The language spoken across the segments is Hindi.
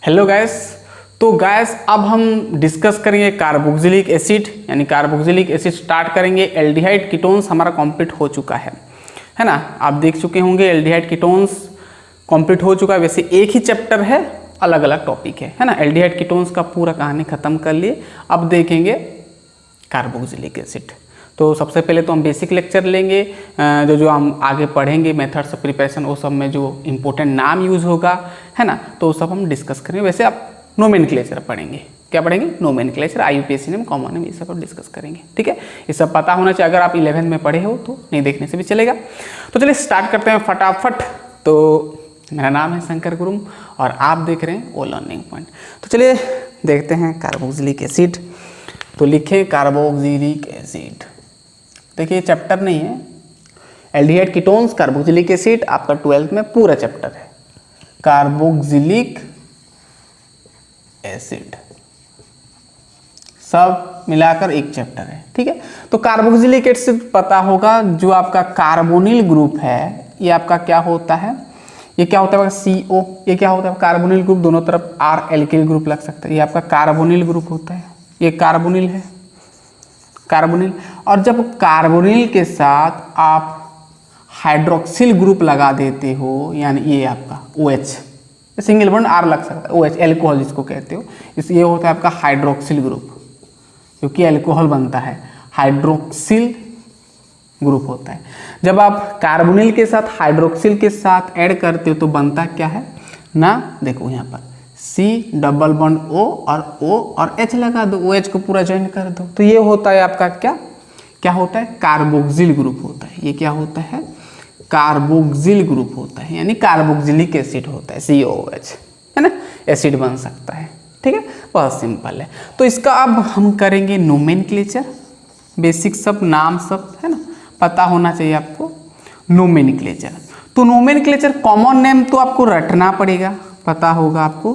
Hello guys. तो गैस अब हम डिस्कस करेंगे कार्बोक्सिलिक एसिड, यानी कार्बोक्सिलिक एसिड स्टार्ट करेंगे। एल्डिहाइड कीटोन्स हमारा कंप्लीट हो चुका है ना। आप देख चुके होंगे एल्डिहाइड कीटोन्स कंप्लीट हो चुका है। वैसे एक ही चैप्टर है, अलग अलग टॉपिक है ना। एल्डिहाइड कीटोन्स का पूरा कहानी खत्म कर लिए, अब देखेंगे कार्बोक्सिलिक एसिड। तो सबसे पहले तो हम बेसिक लेक्चर लेंगे, जो हम आगे पढ़ेंगे मेथड्स ऑफ प्रिपरेशन, वो सब में जो इंपॉर्टेंट नाम यूज़ होगा है ना, तो वो सब हम डिस्कस करेंगे। वैसे आप नोमेनक्लेचर पढ़ेंगे, क्या पढ़ेंगे? Nomenclature, IUPAC name, common name, ये सब हम डिस्कस करेंगे। ठीक है, ये सब पता होना चाहिए। अगर आप 11th में पढ़े हो तो नहीं देखने से भी चलेगा। तो चलिए स्टार्ट करते हैं फटाफट। तो मेरा नाम है शंकर गुरुम और आप देख रहे हैं वो लर्निंग पॉइंट। तो चलिए देखते हैं कार्बोक्सिलिक एसिड। तो लिखें कार्बोक्सिलिक एसिड। देखिए चैप्टर नहीं है, एल्डिहाइड कीटोन्स कार्बोक्सिलिक एसिड आपका 12th में पूरा चैप्टर है, कार्बोक्सिलिक एसिड सब मिलाकर एक चैप्टर है। ठीक है, तो कार्बोक्सिलिक एसिड पता होगा, जो आपका कार्बोनिल ग्रुप है ये आपका क्या होता है, ये क्या होता है CO, ये क्या होता है कार्बोनिल ग्रुप, दोनों तरफ R एल्किल ग्रुप लग सकता है, ये आपका कार्बोनिल ग्रुप होता है, ये कार्बोनिल है, कार्बोनिल। और जब कार्बोनिल के साथ आप हाइड्रोक्सिल ग्रुप लगा देते हो, यानी ये आपका OH, सिंगल बॉन्ड R लग सकता है, OH एल्कोहल जिसको कहते हो, इस ये होता है आपका हाइड्रोक्सिल ग्रुप, क्योंकि एल्कोहल बनता है, हाइड्रोक्सिल ग्रुप होता है। जब आप कार्बोनिल के साथ हाइड्रोक्सिल के साथ ऐड करते हो तो बनता क्या है ना, देखो यहाँ पर C डबल बॉन्ड O और H लगा दो, OH को पूरा ज्वाइन कर दो, तो ये होता है आपका क्या होता है, कार्बोक्सिल ग्रुप होता है। ये क्या होता है, कार्बोक्सिल ग्रुप होता है, यानी कार्बोक्सिलिक एसिड होता है, COOH है ना, एसिड बन सकता है। ठीक है, बहुत सिंपल है। तो इसका अब हम करेंगे नोमेनक्लेचर, बेसिक सब नाम सब है ना, पता होना चाहिए आपको। नोमेनक्लेचर, तो नोमेनक्लेचर कॉमन नेम तो आपको रटना पड़ेगा, पता होगा आपको।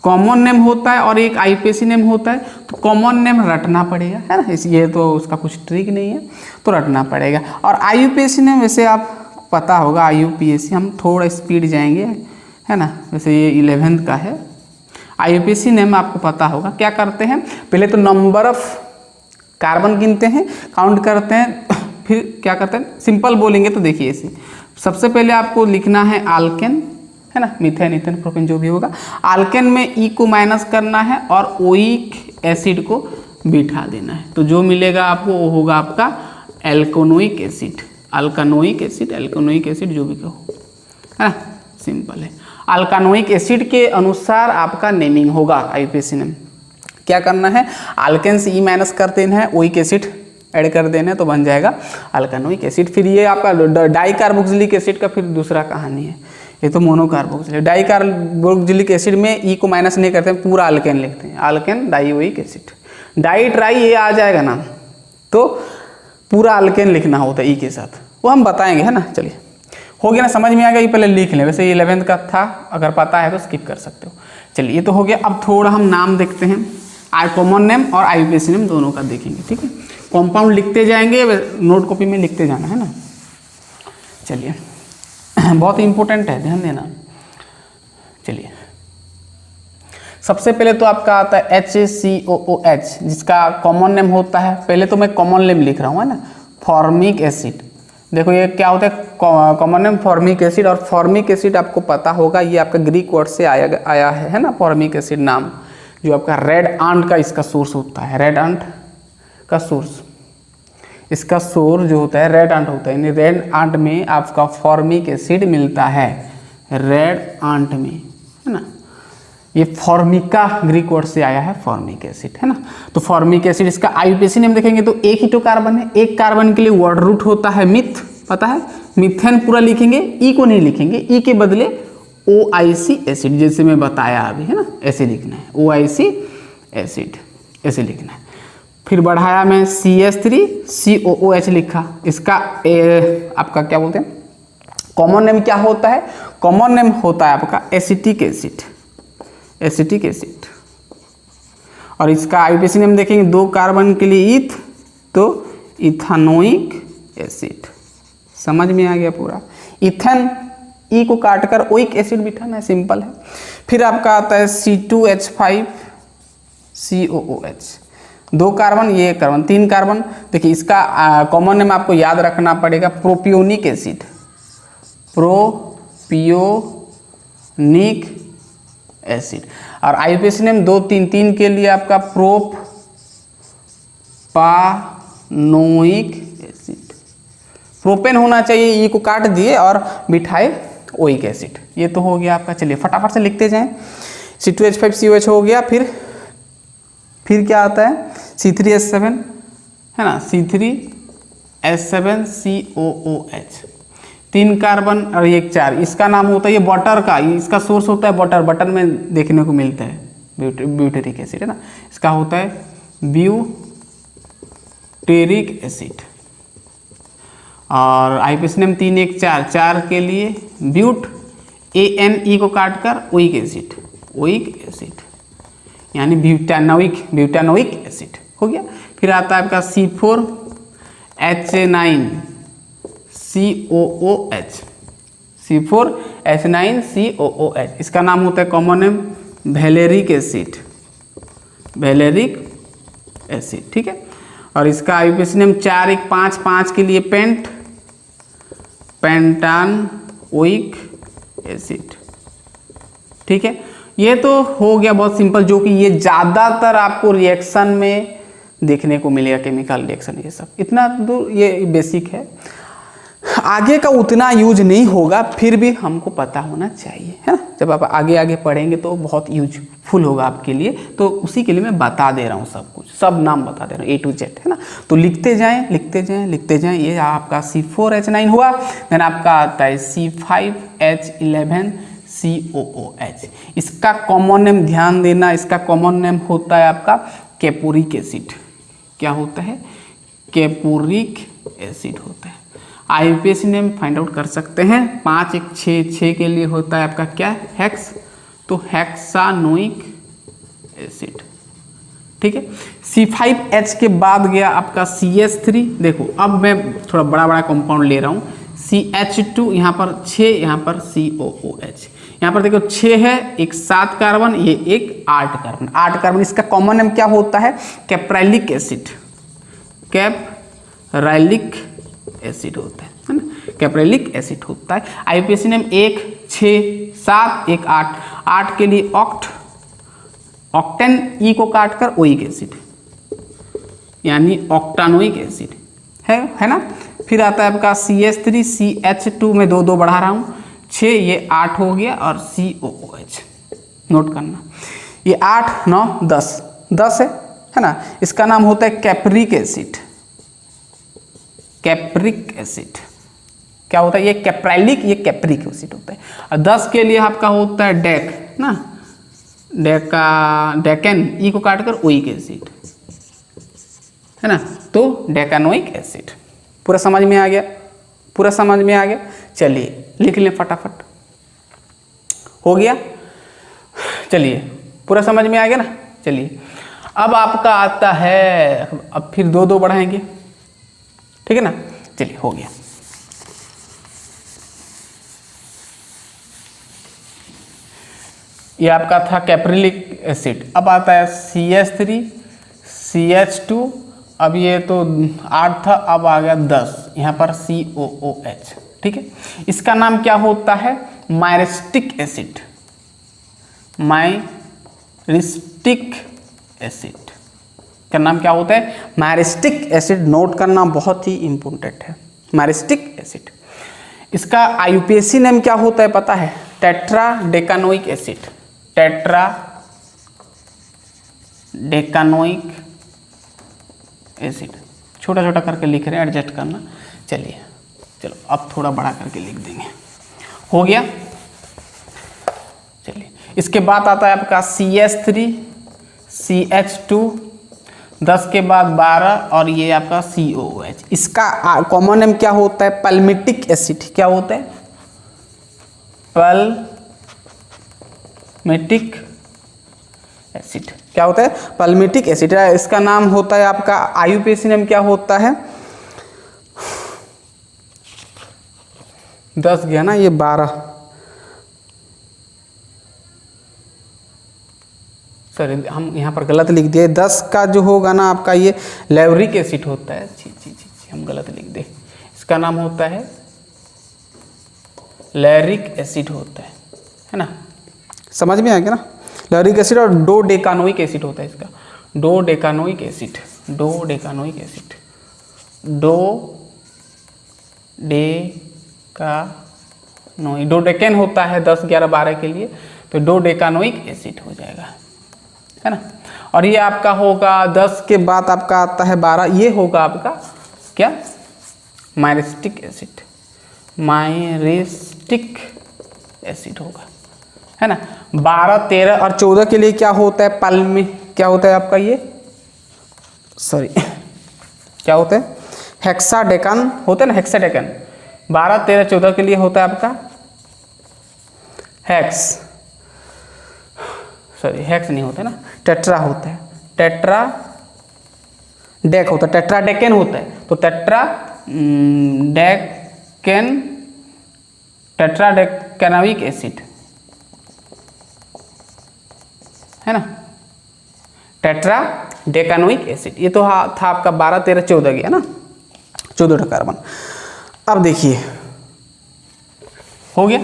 कॉमन नेम होता है और एक IUPAC नेम होता है, तो कॉमन नेम रटना पड़ेगा है ना, ये तो उसका कुछ ट्रिक नहीं है, तो रटना पड़ेगा। और IUPAC नेम वैसे आप पता होगा, IUPAC हम थोड़ा स्पीड जाएंगे है ना, वैसे ये 11th का है। IUPAC नेम आपको पता होगा, क्या करते हैं, पहले तो नंबर ऑफ कार्बन गिनते हैं, काउंट करते हैं, फिर क्या करते हैं, सिंपल बोलेंगे तो देखिए ऐसे, सबसे पहले आपको लिखना है आल्केन है ना, मीथेन इथेन प्रोपेन जो भी होगा, आल्केन में E को माइनस करना है और ओइक एसिड को बिठा देना है, तो जो मिलेगा आपको वो होगा आपका एल्कोनोइक एसिड, अल्कानोइक एसिड, एल्कोनोइक एसिड जो भी कहो है ना, सिंपल है। अल्कानोइक एसिड के अनुसार आपका नेमिंग होगा IUPAC नेम। क्या करना है, आल्केन से E माइनस कर देना है, ओइक एसिड ऐड कर देना है, तो बन जाएगा अल्कानोइक एसिड। फिर ये आपका डाई कार्बोक्सिलिक एसिड का फिर दूसरा कहानी है, ये तो मोनोकार्बोक्सिलिक। डाई कार्बोक्सिलिक एसिड में E को माइनस नहीं करते हैं, पूरा अल्केन लिखते हैं, alkane dioic acid. Di tri ये आ जाएगा ना, तो पूरा अल्केन लिखना होता है E के साथ, वो हम बताएंगे है ना। चलिए हो गया ना, समझ में आ गया, ये पहले लिख लें, वैसे ये 11th का था, अगर पता है तो स्किप कर सकते हो। चलिए ये तो हो गया। अब थोड़ा हम नाम देखते हैं, कॉमन नेम और IUPAC नेम दोनों का देखेंगे। ठीक है, कॉम्पाउंड लिखते जाएंगे, नोट कॉपी में लिखते जाना है ना। चलिए बहुत इंपॉर्टेंट है, ध्यान देना। चलिए सबसे पहले तो आपका आता है HCOOH, जिसका कॉमन नेम होता है, पहले तो मैं कॉमन नेम लिख रहा हूँ है ना, फॉर्मिक एसिड। देखो ये क्या होता है, कॉमन नेम फॉर्मिक एसिड। और फॉर्मिक एसिड आपको पता होगा, ये आपका ग्रीक वर्ड से आया है ना, फॉर्मिक एसिड नाम, जो आपका रेड आंट का इसका सोर्स होता है, रेड आंट का सोर्स, इसका सोर्स जो होता है रेड आंट होता है, यानी रेड आंट में आपका फॉर्मिक एसिड मिलता है, रेड आंट में है ना। ये फॉर्मिका ग्रीक वर्ड से आया है, फॉर्मिक एसिड है ना। तो फॉर्मिक एसिड, इसका IUPAC नेम देखेंगे तो एक ही तो कार्बन है, एक कार्बन के लिए वर्ड रूट होता है मिथ, पता है, मिथेन पूरा लिखेंगे, E को नहीं लिखेंगे, E के बदले OIC एसिड, जैसे मैं बताया अभी है ना, ऐसे लिखना है, OIC एसिड ऐसे लिखना है। फिर बढ़ाया मैं CH3COOH लिखा, इसका आपका क्या बोलते हैं, कॉमन नेम क्या होता है, कॉमन नेम होता है आपका एसिटिक एसिड, एसिटिक एसिड। और इसका IUPAC नेम देखेंगे, 2 कार्बन के लिए ईथ, तो इथानोइक एसिड। समझ में आ गया पूरा। इथेन ई को काटकर ओइक एसिड बिठाना है, सिंपल है। फिर आपका आता है C2H5COOH, 2 कार्बन, ये कार्बन, 3 कार्बन। देखिए इसका कॉमन नेम आपको याद रखना पड़ेगा, प्रोपियोनिक एसिड, प्रोपियोनिक एसिड। और आईयूपीएसी नेम 2 3 3 के लिए आपका प्रोपानोइक एसिड, प्रोपेन होना चाहिए, ई को काट दिए और बिठाए ओइक एसिड। ये तो हो गया आपका। चलिए फटाफट से लिखते जाएं। C2H5COH हो गया। फिर क्या आता है C3H7 है ना, C3H7COOH, 3 कार्बन और 1 4। इसका नाम होता है ये बटर का, इसका सोर्स होता है बटर, बटर में देखने को मिलता है ब्यूटेरिक एसिड है ना, इसका होता है ब्यूटेरिक एसिड। और आईपीएसी नेम 3 1 4, 4 के लिए ब्यूट, ANE को काटकर ओइक एसिड, ओइक एसिड यानी ब्यूटानोइक एसिड हो गया। फिर आता है आपका C4H9COOH, C4H9COOH, इसका नाम होता है कॉमन नेम वैलेरिक एसिड, वैलेरिक एसिड, ठीक है। और इसका आईयूपीएसी नेम 4 1 5 5 के लिए पेंटानोइक एसिड, ठीक है। ये तो हो गया बहुत सिंपल, जो कि ये ज़्यादातर आपको रिएक्शन में देखने को मिलेगा, केमिकल रिएक्शन, ये सब इतना दूर ये बेसिक है। आगे का उतना यूज नहीं होगा, फिर भी हमको पता होना चाहिए, है ना। जब आप आगे आगे पढ़ेंगे तो बहुत यूजफुल होगा आपके लिए, तो उसी के लिए मैं बता दे रहा हूँ सब कुछ, सब नाम बता दे रहा हूँ A to Z, है ना। तो लिखते जाएं लिखते जाएं लिखते जाएं। ये आपका C4H9 हुआ। देन आपका आता है C5H11COOH, इसका कॉमन नेम ध्यान देना, इसका कॉमन नेम होता है आपका कैपोरिक एसिड। क्या होता है? कैपोरिक एसिड होता है। आईयूपीएसी नेम फाइंड आउट कर सकते हैं। 5 1 6 6 के लिए होता है आपका क्या, हेक्स, तो हेक्सानोइक एसिड, ठीक है। C5H के बाद गया आपका CH3। देखो अब मैं थोड़ा बड़ा बड़ा कंपाउंड ले रहा हूँ। CH2 यहाँ पर 6, यहाँ पर COOH, यहाँ पर देखो 6 है, एक 7 कार्बन, ये एक 8 कार्बन, 8 कार्बन। इसका कॉमन नेम क्या होता है? कैप्राइलिक एसिड, कैप्राइलिक एसिड होता है ना, कैप्राइलिक एसिड होता है। आईयूपीएसी नेम 1 6 7 1 8, 8 के लिए ऑक्ट, ऑक्टेन, ई को काटकर ओइक एसिड यानी ऑक्टानोइक एसिड है ना। फिर आता है आपका CH3, CH2 में 2 2 बढ़ा रहा हूँ, 6 ये 8 हो गया, और COOH नोट करना, ये 8 9 10 10 है ना। इसका नाम होता है कैप्रिक एसिड, कैप्रिक एसिड। क्या होता है? ये कैप्राइलिक, ये कैप्रिक एसिड होता है। और 10 के लिए आपका होता है डेक ना, डेकन, ई को काटकर ओइक एसिड है ना, तो डेकानोइक एसिड। पूरा समझ में आ गया? पूरा समझ में आ गया। चलिए लिख लें फटाफट, हो गया। चलिए पूरा समझ में आ गया ना। चलिए अब आपका आता है, अब फिर 2 2 बढ़ाएंगे, ठीक है ना। चलिए हो गया। ये आपका था कैप्रिलिक एसिड। अब आता है CH3 CH2, अब ये तो 8 था, अब आ गया 10, यहाँ पर COOH, ठीक है। इसका नाम क्या होता है? मायरिस्टिक एसिड, मायरिस्टिक एसिड का नाम क्या होता है? Myristic acid. नोट करना बहुत ही इंपॉर्टेंट है, मायरिस्टिक एसिड। इसका आईयूपीएसी नेम क्या होता है पता है? Tetradecanoic acid, tetradecanoic acid. छोटा छोटा करके लिख रहे हैं, एडजस्ट करना। चलिए चलो अब थोड़ा बड़ा करके लिख देंगे, हो गया। चलिए इसके बाद आता है आपका CH3 CH2, 10 के बाद 12, और ये आपका COOH। इसका कॉमन नेम क्या होता है? पल्मिटिक एसिड। क्या होता है? पल्मिटिक एसिड। क्या होता है? पल्मिटिक एसिड। इसका नाम होता है आपका, आईयूपीएसी नेम क्या होता है? 10 गया ना, ये 12, सॉरी हम यहाँ पर गलत लिख दिए, 10 का जो होगा ना आपका ये लैवरिक एसिड होता है। छी हम गलत लिख दे, इसका नाम होता है लैरिक एसिड होता है ना, समझ में आ गया ना। लैरिक एसिड और डोडेकानोइक एसिड होता है इसका, डोडेकानोइक एसिड, डोडेकानोइक एसिड, डोडेकेन होता है 10, 11, 12 के लिए, तो डोडेकानोइक एसिड हो जाएगा, है ना। और ये आपका होगा 10 के बाद आपका आता है 12, ये होगा आपका क्या, मायरिस्टिक एसिड, मायरिस्टिक एसिड होगा, है ना। 12, 13 और 14 के लिए क्या होता है, पाल्मी क्या होता है आपका ये, सॉरी क्या होता है, हेक्साडेकान होता है ना, हेक्साडेकान। 12, 13, 14 के लिए होता है आपका हेक्स, सॉरी हेक्स नहीं होता है ना, टेट्रा होता है, टेट्रा डेक होता है, टेट्राडेकेन होता है, तो डेकेन, टेट्राडेकानोइक एसिड, है ना, टेट्राडेकानोइक एसिड। ये तो था आपका 12, 13, 14 गया ना, 14 कार्बन। अब देखिए हो गया,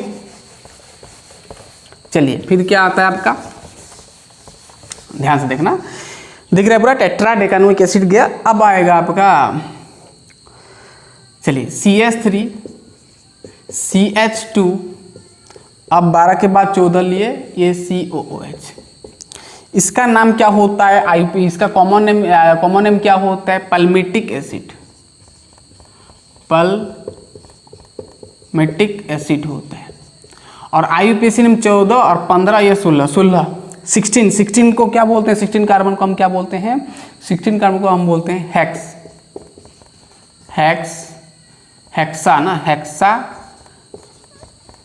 चलिए फिर क्या आता है आपका, ध्यान से देखना, दिख रहा है पूरा, टेट्राडेकानोइक एसिड गया। अब आएगा आपका, चलिए CH3 CH2, अब 12 के बाद 14 लिए, ये COOH, इसका नाम क्या होता है IP, इसका कॉमन नेम क्या होता है, पल्मेटिक एसिड, पल्मेटिक एसिड होता है। और IUPAC नेम 14 और 15, ये 16 को क्या बोलते हैं, 16 कार्बन को हम क्या बोलते हैं, 16 कार्बन को हम बोलते हैं हेक्सा ना, हेक्सा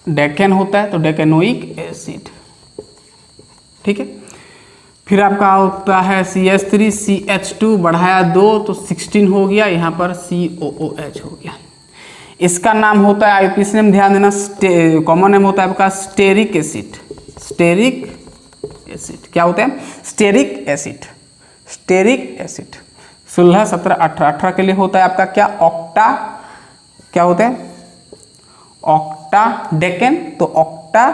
डेकेन होता है, तो डेकेनोइक एसिड, ठीक है। फिर आपका होता है CH3 CH2 बढ़ाया 2, तो 16 हो गया, यहाँ पर COOH हो गया। इसका नाम होता है IUPAC नेम, ध्यान देना, कॉमन नेम होता है आपका स्टेरिक एसिड, स्टेरिक एसिड क्या होता है, स्टेरिक एसिड, स्टेरिक एसिड। 16, 17, 18, 18 के लिए होता है आपका क्या, ऑक्टा, क्या होता है, ऑक्टा डेकेन, तो ऑक्टा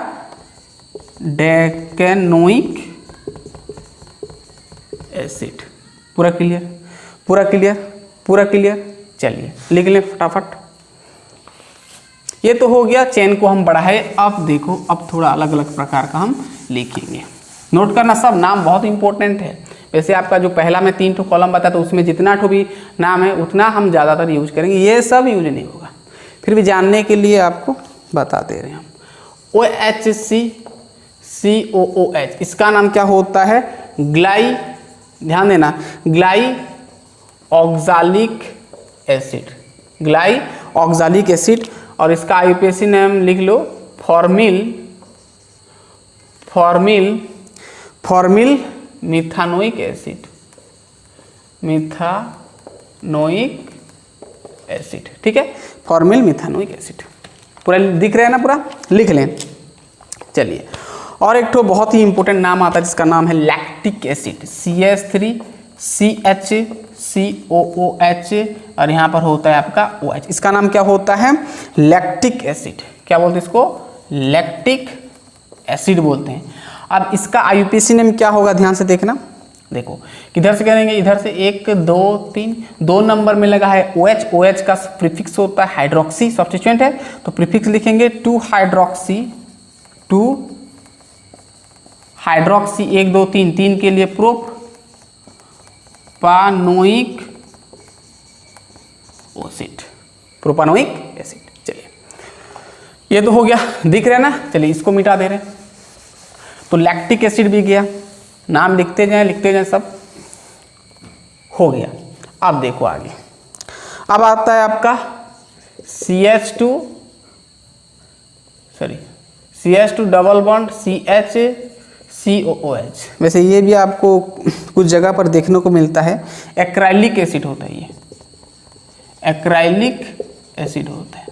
डेकेनोइक एसिड। पूरा क्लियर, पूरा क्लियर, पूरा क्लियर। चलिए लिख लें फटाफट, ये तो हो गया, चेन को हम बढ़ाए। अब देखो, अब थोड़ा अलग अलग प्रकार का हम लिखेंगे, नोट करना, सब नाम बहुत इंपॉर्टेंट है। वैसे आपका जो पहला में 3 कॉलम बताया, तो उसमें जितना भी नाम है उतना हम ज़्यादातर यूज करेंगे, ये सब यूज नहीं होगा, फिर भी जानने के लिए आपको बता दे रहे हैं हम। OHC COOH, इसका नाम क्या होता है, ग्लाई, ध्यान देना, ग्लाई ऑक्सालिक एसिड, ग्लाई ऑक्सालिक एसिड। और इसका IUPAC नेम लिख लो, फॉर्मिल मिथानोइक एसिड, मिथानोइक एसिड, ठीक है, फॉर्मिल मिथानोइक एसिड। पूरा दिख रहा है ना, पूरा लिख लें। चलिए, और एक तो बहुत ही इंपॉर्टेंट नाम आता है जिसका नाम है लैक्टिक एसिड, CH3 CHCOOH, और यहाँ पर होता है आपका OH, इसका नाम क्या होता है, लैक्टिक एसिड, क्या बोलते हैं इसको, लैक्टिक एसिड बोलते हैं। अब इसका IUPAC नेम क्या होगा, ध्यान से देखना, देखो किधर से करेंगे, इधर से 1 2 3, 2 नंबर में लगा है OH, OH का प्रीफिक्स होता है हाइड्रोक्सी, सब्स्टिट्यूएंट है, तो प्रीफिक्स लिखेंगे 2 हाइड्रोक्सी, 2 हाइड्रोक्सी, 1 2 3, 3 के लिए प्रोपानोइक एसिड, प्रोपानोइक एसिड। चलिए ये तो हो गया, दिख रहा है ना। चलिए इसको मिटा दे रहे हैं, तो लैक्टिक एसिड भी गया, नाम लिखते जाएं सब हो गया। अब देखो आगे, अब आता है आपका CH2 डबल बॉन्ड CHCOOH। वैसे ये भी आपको कुछ जगह पर देखने को मिलता है, एक्राइलिक एसिड होता है, ये एक्राइलिक एसिड होता है।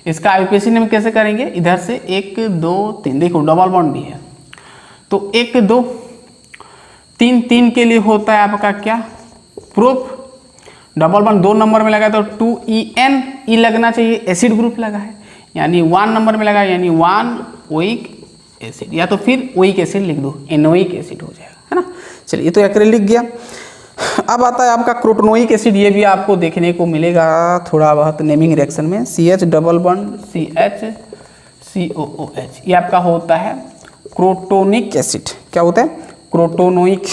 इसका IUPAC नेम कैसे करेंगे, इधर से 1 2 3, देखो डबल बॉन्ड भी है, तो 1 2 3 3 के लिए होता है आपका क्या, प्रोप। डबल बॉन्ड 2 नंबर में लगा तो 2En, ई लगना चाहिए, एसिड ग्रुप लगा है, यानी 1 नंबर में लगा यानी 1 ओइक एसिड, या तो फिर ओइक एसिड लिख दो, एनोइक एसिड हो जाएगा, है ना। चलिए ये तो एक्रेलिक गया। अब आता है आपका क्रोटोनोइक एसिड, ये भी आपको देखने को मिलेगा थोड़ा बहुत नेमिंग रिएक्शन में, CH double bond CH COOH, ये आपका होता है क्रोटोनिक एसिड। क्या होता है, क्रोटोनोइक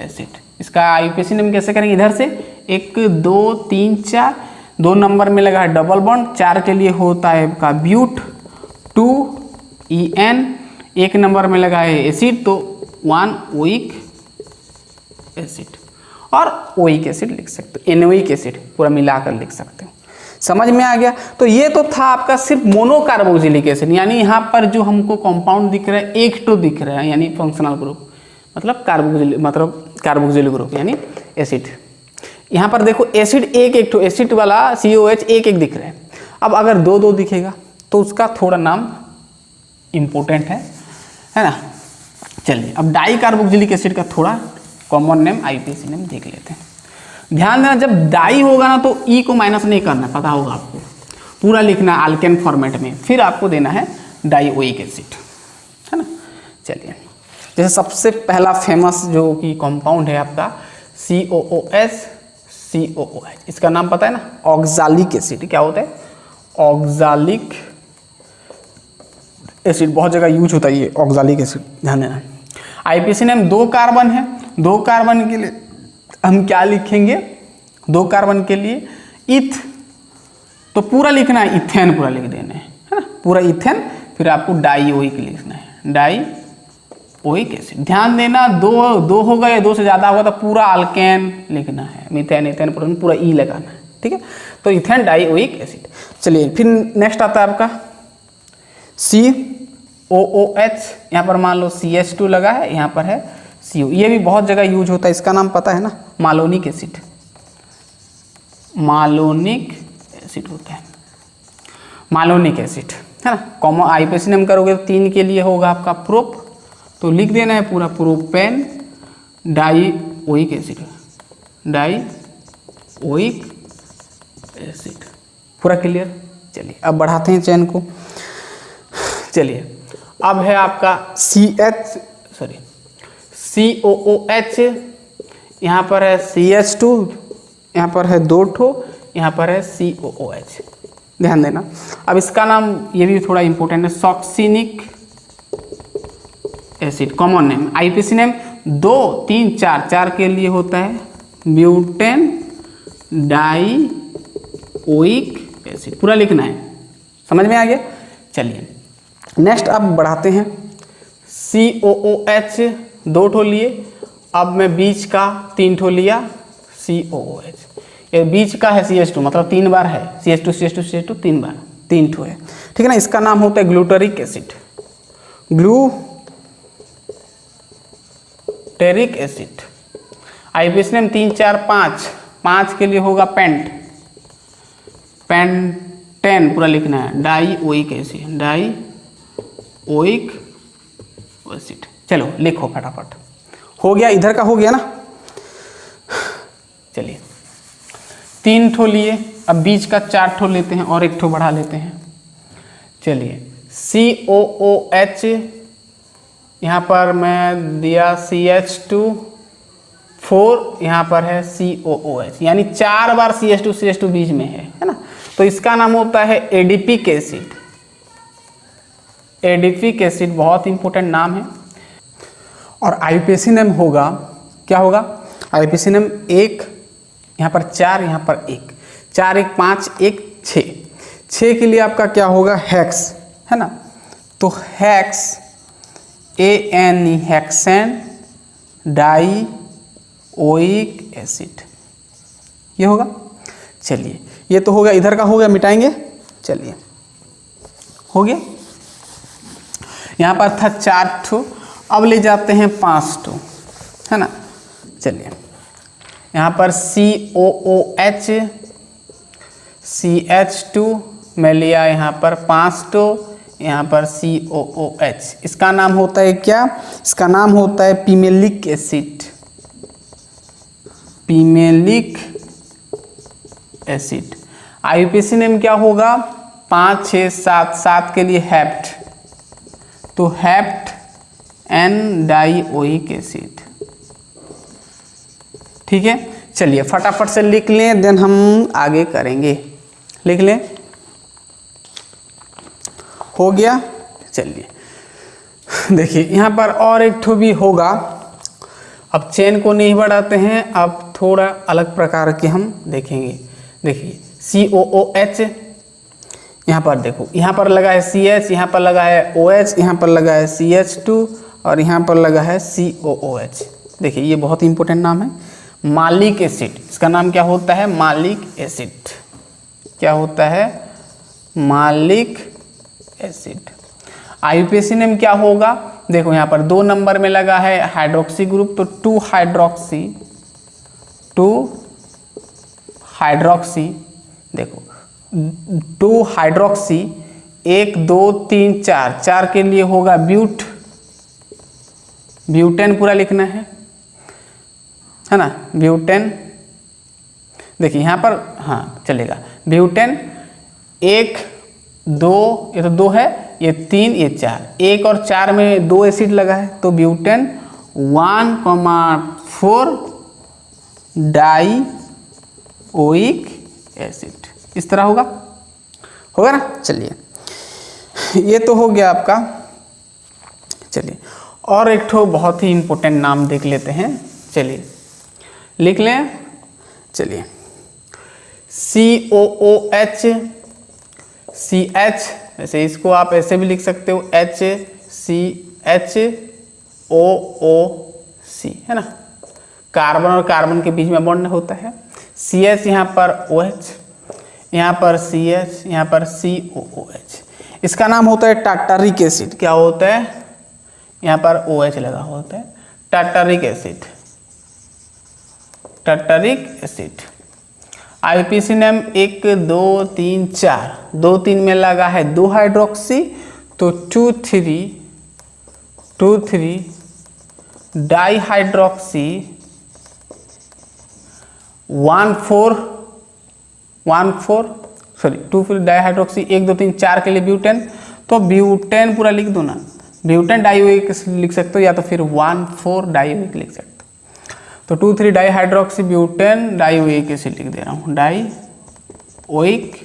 एसिड। इसका IUPAC नेम कैसे करेंगे, इधर से 1 2 3 4, 2 नंबर में लगा है डबल बॉन्ड, 4 के लिए होता है आपका ब्यूट, 2En, 1 नंबर में लगा है एसिड तो 1 ओइक एसिड, और ओइक एसिड लिख सकते हो, एनोइक एसिड पूरा मिलाकर लिख सकते हो। समझ में आ गया। तो ये तो था आपका सिर्फ मोनोकार्बोक्सिलिक एसिड, यानी यहाँ पर जो हमको कंपाउंड दिख रहा है एक तो दिख रहा है, यानी फंक्शनल ग्रुप मतलब कार्बोक्सिलिक ग्रुप यानी एसिड। यहाँ पर देखो एसिड एक तो एसिड वाला COH एक दिख रहा है। अब अगर 2 2 दिखेगा तो उसका थोड़ा नाम इम्पोर्टेंट है ना। चलिए अब डाई कार्बोक्सिलिक एसिड का थोड़ा कॉमन नेम IUPAC नेम देख लेते हैं। ध्यान देना जब डाई होगा ना तो ई को माइनस नहीं करना, पता होगा आपको, पूरा लिखना अल्केन फॉर्मेट में, फिर आपको देना है डाईओइक एसिड, है ना। चलिए जैसे सबसे पहला फेमस जो कि कंपाउंड है आपका COOH, इसका नाम पता है ना, ऑक्सालिक एसिड। क्या होता है, ऑक्सालिक एसिड, बहुत जगह यूज होता है ये ऑक्सालिक एसिड, ध्यान देना। IUPAC नेम 2 कार्बन है, 2 कार्बन के लिए हम क्या लिखेंगे, 2 कार्बन के लिए इथ, तो पूरा लिखना है, इथेन पूरा लिख देना है ना, पूरा इथेन, फिर आपको डाईओइक लिखना है, डाईओइक एसिड। ध्यान देना 2 होगा या 2 से ज़्यादा होगा तो पूरा अल्केन लिखना है, मीथेन इथेन प्रोपेन पूरा ई लगाना है, ठीक है। तो इथेन डाईओइक एसिड। चलिए फिर नेक्स्ट आता है आपका COOH, यहाँ पर मान लो CH2 लगा है, यहाँ पर है CO, ये भी बहुत जगह यूज होता है, इसका नाम पता है ना, मालोनिक एसिड, मालोनिक एसिड होता है, मालोनिक एसिड, है ना। कॉमन IUPAC नेम करोगे तो 3 के लिए होगा आपका प्रोप, तो लिख देना है पूरा प्रोपेन डाईओइक एसिड, डाईओइक एसिड, पूरा क्लियर। चलिए अब बढ़ाते हैं चैन को। चलिए अब है आपका COOH, यहाँ पर है CH2, यहाँ पर है 2 ठो, यहाँ पर है COOH, ध्यान देना। अब इसका नाम ये भी थोड़ा इंपॉर्टेंट है, succinic acid, common name. IUPAC name 2 3 4, 4 के लिए होता है ब्यूटेन डाईओइक एसिड, पूरा लिखना है, समझ में आ गया। चलिए नेक्स्ट अब बढ़ाते हैं, COOH 2 ठो लिए, अब मैं बीच का 3 ठो लिया COOH, ये बीच का है CH2 मतलब 3 बार है, CH2 CH2 CH2 3 बार, 3 ठो है, ठीक है ना। इसका नाम होता है glutaric acid, glutaric acid. IUPAC name 3 4 5, 5 के लिए होगा पेंटेन पूरा लिखना है, डाईओइक एसिड, डाईओइक एसिड। चलो लिखो फटाफट, हो गया, इधर का हो गया ना। चलिए 3 ठो लिए, अब बीच का 4 ठो लेते हैं और 1 ठो बढ़ा लेते हैं। चलिए COOH, यहाँ पर मैं दिया CH2 4, यहाँ पर है COOH, यानी 4 बार CH2 बीच में है ना। तो इसका नाम होता है एडिपिक एसिड, एडिपिक एसिड बहुत इंपॉर्टेंट नाम है। और IUPAC नेम होगा, क्या होगा, IUPAC नेम 1, यहाँ पर 4, यहाँ पर 1, 4 1 5 1 6, 6 के लिए आपका क्या होगा, हेक्स, है ना। तो हेक्स ANE, हेक्सेन डाईओइक एसिड, ये होगा। चलिए ये तो हो गया, इधर का हो गया, मिटाएंगे। चलिए हो गया, यहाँ पर था 4 ठो, अब ले जाते हैं 5 ठो, है ना। चलिए यहाँ पर COOH CH2 मैं लिया यहाँ पर 5 ठो, यहाँ पर COOH, इसका नाम होता है क्या, इसका नाम होता है पिमेलिक एसिड, पिमेलिक एसिड। IUPAC नेम क्या होगा, 5 6 7, 7 के लिए हेप्ट, तो हेप्ट एन डाइओइक एसिड। ठीक है, चलिए फटाफट से लिख लें, देन हम आगे करेंगे। लिख लें, हो गया। चलिए देखिए यहाँ पर और एक ठो भी होगा। अब चेन को नहीं बढ़ाते हैं, अब थोड़ा अलग प्रकार के हम देखेंगे। देखिए COOH, यहाँ पर देखो, यहाँ पर लगा है CH, यहाँ पर लगा है OH, यहाँ पर लगा है CH2 और यहाँ पर लगा है COOH। देखिए ये बहुत इंपॉर्टेंट नाम है, मालिक एसिड। इसका नाम क्या होता है, मालिक एसिड। क्या होता है, मालिक एसिड। IUPAC नेम क्या होगा, देखो यहाँ पर 2 नंबर में लगा है हाइड्रोक्सी ग्रुप, तो 2 हाइड्रोक्सी, देखो 2 हाइड्रोक्सी, 1 2 3 4, 4 के लिए होगा ब्यूटेन पूरा लिखना है ना, ब्यूटेन। देखिए यहाँ पर हाँ चलेगा, ब्यूटेन 1 2, ये तो 2 है, ये 3 ये 4, 1 और 4 में 2 एसिड लगा है, तो ब्यूटेन 1,4 डाइओइक एसिड, इस तरह होगा ना। चलिए ये तो हो गया आपका। चलिए और एक ठो बहुत ही इम्पोर्टेंट नाम देख लेते हैं, चलिए लिख लें। चलिए COOH, CH, वैसे इसको आप ऐसे भी लिख सकते हो HCHOOC, है ना, कार्बन और कार्बन के बीच में बॉन्ड होता है। CH यहाँ पर OH, यहाँ पर CH, यहाँ पर COOH। इसका नाम होता है टार्टारिक एसिड। क्या होता है, यहाँ पर OH लगा होता है, tartaric acid, tartaric acid. IUPAC name 1 2 3 4, 2 3 में लगा है 2 हाइड्रोक्सी, तो 2 3 डाईहाइड्रोक्सी 1 4 2 फिर डाईहाइड्रोक्सी 1 2 3 4 के लिए ब्यूटेन, तो ब्यूटेन पूरा लिख दो ना, ब्यूटेन डाइओइक लिख सकते हो या तो फिर 1 4 डाइओइक लिख सकते हो। तो 2 3 डाईहाइड्रोक्सी ब्यूटेन डाइओइक एसिड लिख दे रहा हूँ, डाइओइक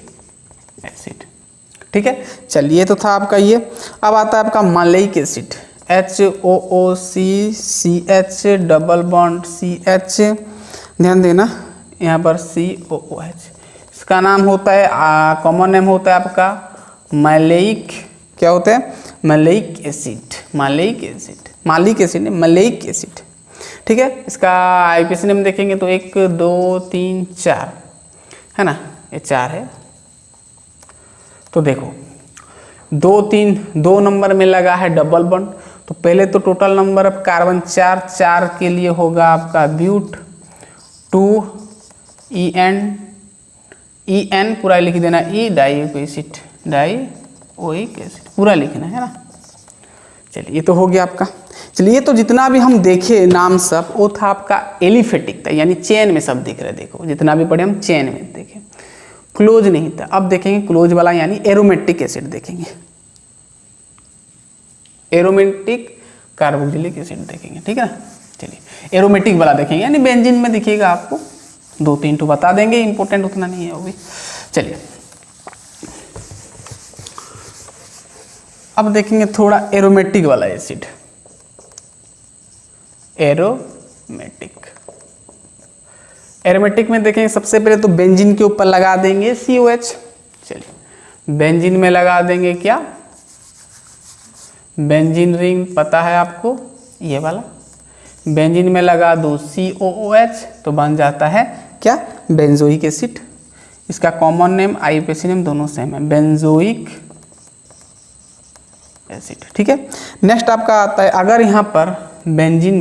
एसिड। ठीक है, चलिए तो था आपका ये। अब आता है आपका maleic acid, HOOC double bond CH, ध्यान देना यहाँ पर COOH। इसका नाम होता है, कॉमन नेम होता है आपका मालेइक, क्या होता है, मालेइक एसिड, मालेइक एसिड, मालिक एसिड नहीं, मालेइक एसिड। ठीक है, इसका IUPAC नेम देखेंगे तो 1 2 3 4, है ना, ये 4 है। तो देखो 2 नंबर में लगा है डबल बॉन्ड, तो पहले तो टोटल नंबर ऑफ कार्बन 4 के लिए होगा आपका ब्यूट 2 EN पूरा लिख देना, E dioic acid, dioic acid पूरा लिखना है ना। चलिए ये तो हो गया आपका। चलिए तो जितना भी हम देखे नाम सब, वो था आपका एलिफेटिक था, यानी चेन में सब दिख रहे। देखो जितना भी पढ़े हम चेन में देखे, क्लोज नहीं था। अब देखेंगे क्लोज वाला, यानी एरोमेटिक एसिड देखेंगे, एरोमेटिक कार्बोक्सिलिक एसिड देखेंगे। ठीक है ना, चलिए एरोमेटिक वाला देखेंगे, यानी बेंजीन में दिखेगा आपको, 2 3 तो बता देंगे, इंपॉर्टेंट उतना नहीं है वो भी। चलिए अब देखेंगे थोड़ा एरोमेटिक वाला एसिड, एरोमेटिक में देखेंगे सबसे पहले तो बेंजीन के ऊपर लगा देंगे COH। चलिए बेंजीन में लगा देंगे क्या, बेंजीन रिंग पता है आपको, ये वाला बेंजीन में लगा दो COOH, तो बन जाता है क्या, बेंजोइक एसिड। इसका कॉमन नेम IUPAC नेम दोनों सेम है, बेंजोइक एसिड। ठीक है, नेक्स्ट आपका आता है, अगर यहाँ पर बेंजीन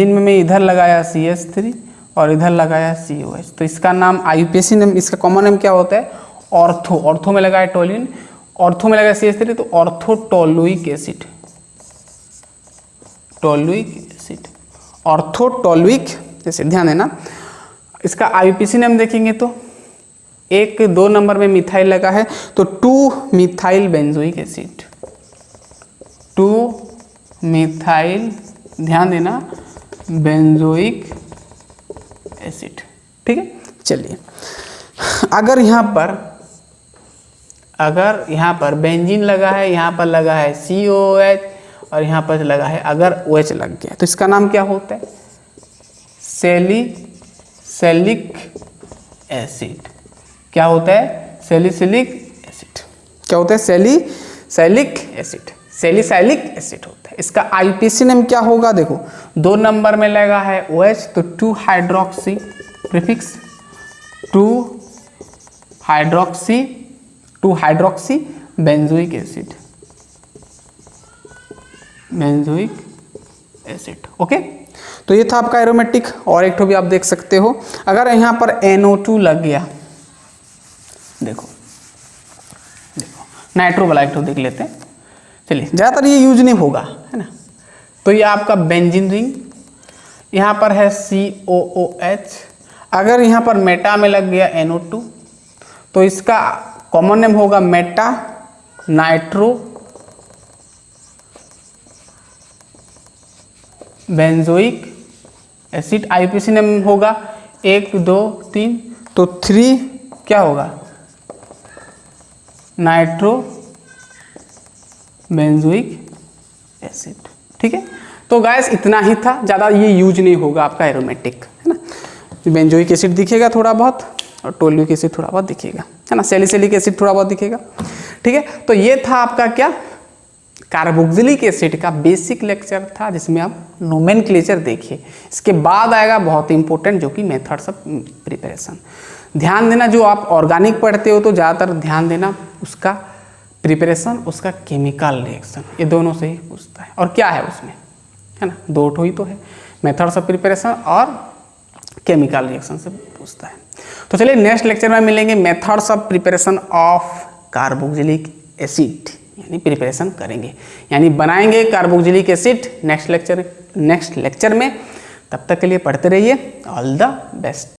में मैं इधर लगाया CH3 और इधर लगाया COH, तो इसका नाम IUPAC नेम, इसका कॉमन नेम क्या होता है, ऑर्थो, ऑर्थो में लगा है टोल्यूइन, ऑर्थो में लगा CH3 तो ऑर्थोटोलुइक एसिड, टोलुइक एसिड, ऑर्थोटोलुइक एसिड। ध्यान देना, इसका IUPAC नेम देखेंगे तो 1-2 नंबर में मिथाइल लगा है तो 2-मिथाइल बेंजोइक एसिड, 2-मिथाइल, ध्यान देना, बेंजोइक एसिड। ठीक है, चलिए अगर यहाँ पर बेंजीन लगा है, यहाँ पर लगा है COOH और यहाँ पर लगा है अगर OH लग गया तो इसका नाम क्या होता है? Salicylic acid. क्या होता है? Salicylic acid. क्या होता है? सैलिसिलिक एसिड, सैलिसिलिक एसिड होता है। इसका IUPAC नेम क्या होगा? देखो 2 नंबर में लगा है OH तो two hydroxy prefix, two hydroxy benzoic acid, benzoic acid. Okay, तो ये था आपका एरोमेटिक। और एक तो भी आप देख सकते हो, अगर यहाँ पर NO2 लग गया, देखो नाइट्रो वाला एक तो देख लेते हैं। चलिए, ज़्यादातर ये यूज नहीं होगा, है ना। तो ये आपका बेंजीन रिंग, यहाँ पर है COOH। अगर यहाँ पर मेटा में लग गया NO2 तो इसका कॉमन नेम होगा Meta nitro benzoic acid. IUPAC name होगा 1, 2, 3 तो 3 क्या होगा? Nitro benzoic acid. ठीक है, तो गैस इतना ही था, ज़्यादा ये यूज नहीं होगा आपका एरोमेटिक, है ना। बेंजोइक एसिड दिखेगा थोड़ा बहुत और टोलुइक एसिड थोड़ा बहुत दिखेगा, है ना। सैलिसिलिक एसिड थोड़ा बहुत दिखेगा। ठीक है, तो ये था आपका क्या, कार्बोक्सिलिक एसिड का बेसिक लेक्चर था, जिसमें आप नोमेनक्लेचर देखिए। इसके बाद आएगा बहुत इंपॉर्टेंट, जो कि मेथड्स ऑफ प्रिपरेशन। ध्यान देना, जो आप ऑर्गेनिक पढ़ते हो तो ज़्यादातर ध्यान देना उसका प्रिपरेशन, उसका केमिकल रिएक्शन, ये दोनों से ही पूछता है। और क्या है उसमें, है ना, 2 ठो ही तो है, मेथड्स ऑफ प्रिपरेशन और केमिकल रिएक्शन से पूछता है। तो चलिए नेक्स्ट लेक्चर में मिलेंगे, methods of preparation of carboxylic acid, यानी प्रिपरेशन करेंगे, यानी बनाएंगे कार्बोक्सिलिक एसिड नेक्स्ट लेक्चर में। तब तक के लिए पढ़ते रहिए। All the best.